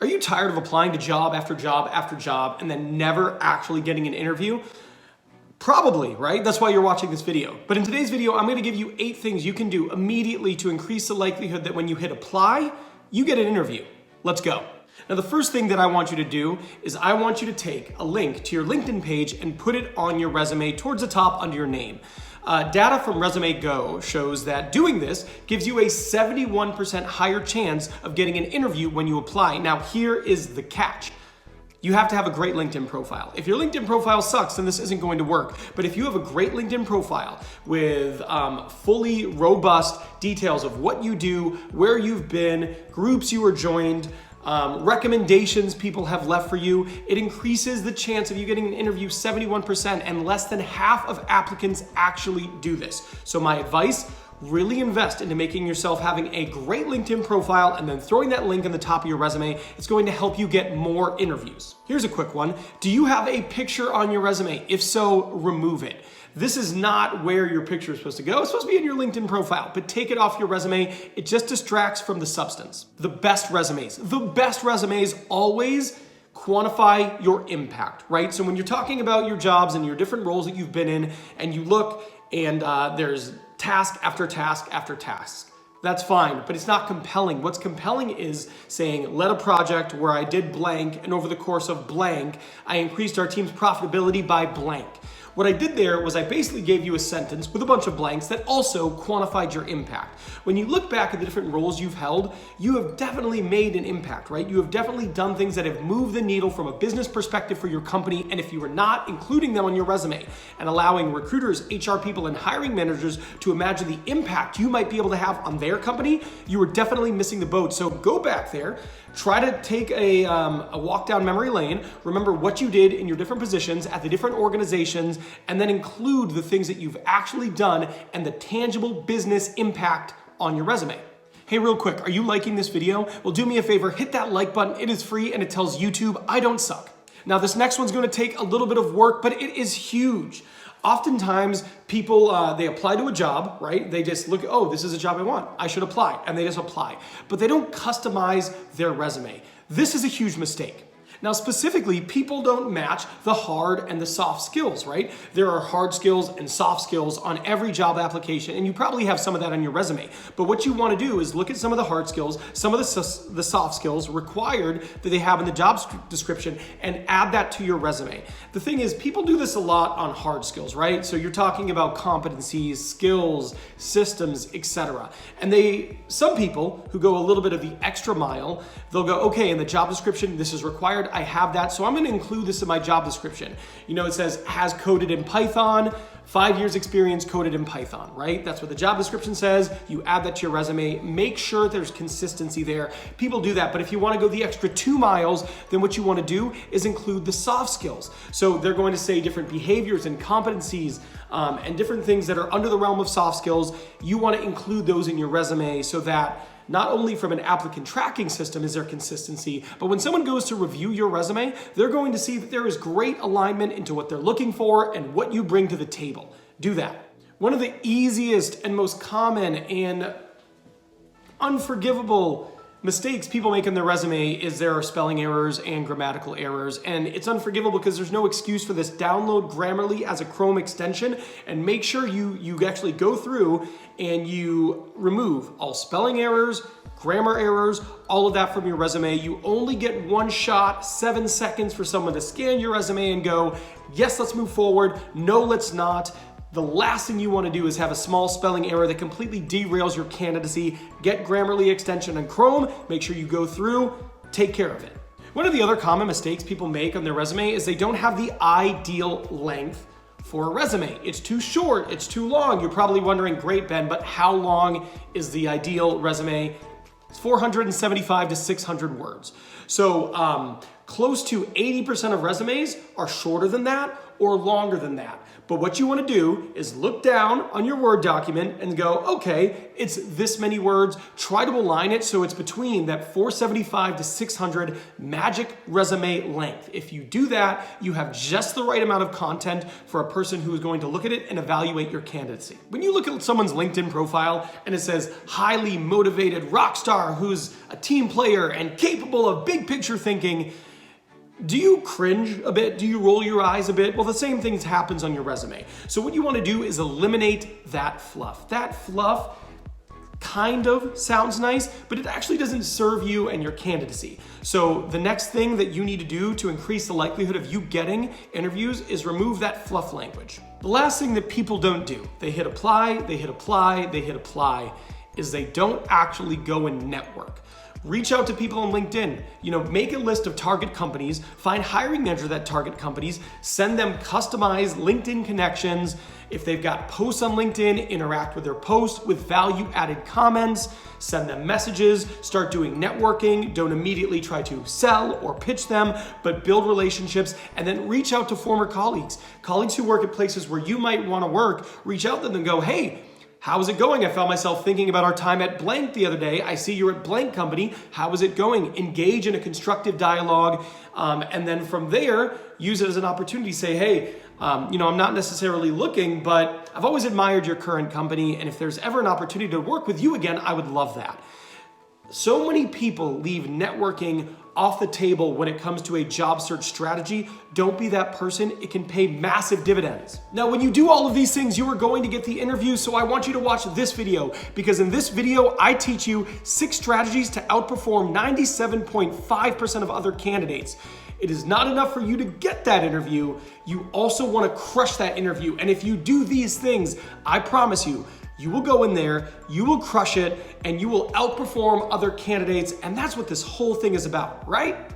Are you tired of applying to job after job after job and then never actually getting an interview? Probably, right? That's why you're watching this video. But in today's video, I'm gonna give you 8 things you can do immediately to increase the likelihood that when you hit apply, you get an interview. Let's go. Now, the first thing that I want you to do is I want you to take a link to your LinkedIn page and put it on your resume towards the top under your name. Data from Resume Go shows that doing this gives you a 71% higher chance of getting an interview when you apply. Now, here is the catch. You have to have a great LinkedIn profile. If your LinkedIn profile sucks, then this isn't going to work. But if you have a great LinkedIn profile with fully robust details of what you do, where you've been, groups you were joined, recommendations people have left for you, it increases the chance of you getting an interview 71%, and less than half of applicants actually do this. So my advice, really invest into making yourself having a great LinkedIn profile and then throwing that link in the top of your resume. It's going to help you get more interviews. Here's a quick one. Do you have a picture on your resume? If so, remove it. This is not where your picture is supposed to go. It's supposed to be in your LinkedIn profile, but take it off your resume. It just distracts from the substance. The best resumes always quantify your impact, right? So when you're talking about your jobs and your different roles that you've been in, and you look and there's task after task after task, that's fine, but it's not compelling. What's compelling is saying, led a project where I did blank, and over the course of blank, I increased our team's profitability by blank. What I did there was I basically gave you a sentence with a bunch of blanks that also quantified your impact. When you look back at the different roles you've held, you have definitely made an impact, right? You have definitely done things that have moved the needle from a business perspective for your company. And if you are not including them on your resume and allowing recruiters, HR people, and hiring managers to imagine the impact you might be able to have on their company, you are definitely missing the boat. So go back there, try to take a walk down memory lane, remember what you did in your different positions at the different organizations, and then include the things that you've actually done and the tangible business impact on your resume. Hey, real quick, are you liking this video? Well, do me a favor, hit that like button. It is free and it tells YouTube I don't suck. Now, this next one's gonna take a little bit of work, but it is huge. Oftentimes, people, they apply to a job, right? They just look, oh, this is a job I want, I should apply, and they just apply. But they don't customize their resume. This is a huge mistake. Now, specifically, people don't match the hard and the soft skills, right? There are hard skills and soft skills on every job application, and you probably have some of that on your resume. But what you want to do is look at some of the hard skills, some of the soft skills required that they have in the job description, and add that to your resume. The thing is, people do this a lot on hard skills, right? So you're talking about competencies, skills, systems, etc. And some people who go a little bit of the extra mile, they'll go, okay, in the job description, this is required. I have that, so I'm going to include this in my job description. You know, it says has coded in Python, 5 years experience coded in Python, right? That's what the job description says. You add that to your resume. Make sure there's consistency there. People do that, but if you want to go the extra 2 miles, then what you want to do is include the soft skills. So they're going to say different behaviors and competencies and different things that are under the realm of soft skills. You want to include those in your resume so that not only from an applicant tracking system is there consistency, but when someone goes to review your resume, they're going to see that there is great alignment into what they're looking for and what you bring to the table. Do that. One of the easiest and most common and unforgivable mistakes people make in their resume is there are spelling errors and grammatical errors, and it's unforgivable because there's no excuse for this. Download Grammarly as a Chrome extension and make sure you actually go through and you remove all spelling errors, grammar errors, all of that from your resume. You only get one shot, 7 seconds for someone to scan your resume and go, yes, let's move forward. No, let's not. The last thing you want to do is have a small spelling error that completely derails your candidacy. Get Grammarly extension on Chrome, make sure you go through, take care of it. One of the other common mistakes people make on their resume is they don't have the ideal length for a resume. It's too short, it's too long. You're probably wondering, great, Ben, but how long is the ideal resume? It's 475 to 600 words. So Close to 80% of resumes are shorter than that or longer than that. But what you want to do is look down on your Word document and go, okay, it's this many words. Try to align it so it's between that 475 to 600 magic resume length. If you do that, you have just the right amount of content for a person who is going to look at it and evaluate your candidacy. When you look at someone's LinkedIn profile and it says highly motivated rock star who's a team player and capable of big picture thinking, do you cringe a bit? Do you roll your eyes a bit? Well, the same thing happens on your resume. So what you want to do is eliminate that fluff. That fluff kind of sounds nice, but it actually doesn't serve you and your candidacy. So the next thing that you need to do to increase the likelihood of you getting interviews is remove that fluff language. The last thing that people don't do, they hit apply, they hit apply, they hit apply, is they don't actually go and network. Reach out to people on LinkedIn. Make a list of target companies, find hiring managers at target companies, send them customized LinkedIn connections. If they've got posts on LinkedIn, interact with their posts with value-added comments, send them messages, start doing networking. Don't immediately try to sell or pitch them, but build relationships, and then reach out to former colleagues who work at places where you might want to work. Reach out to them and go, hey, how's it going? I found myself thinking about our time at blank the other day. I see you're at blank company. How is it going? Engage in a constructive dialogue. And then from there, use it as an opportunity to say, hey, I'm not necessarily looking, but I've always admired your current company. And if there's ever an opportunity to work with you again, I would love that. So many people leave networking off the table when it comes to a job search strategy. Don't be that person. It can pay massive dividends. Now, when you do all of these things, you are going to get the interview. So I want you to watch this video, because in this video, I teach you 6 strategies to outperform 97.5% of other candidates. It is not enough for you to get that interview. You also want to crush that interview. And if you do these things, I promise you, you will go in there, you will crush it, and you will outperform other candidates. And that's what this whole thing is about, right?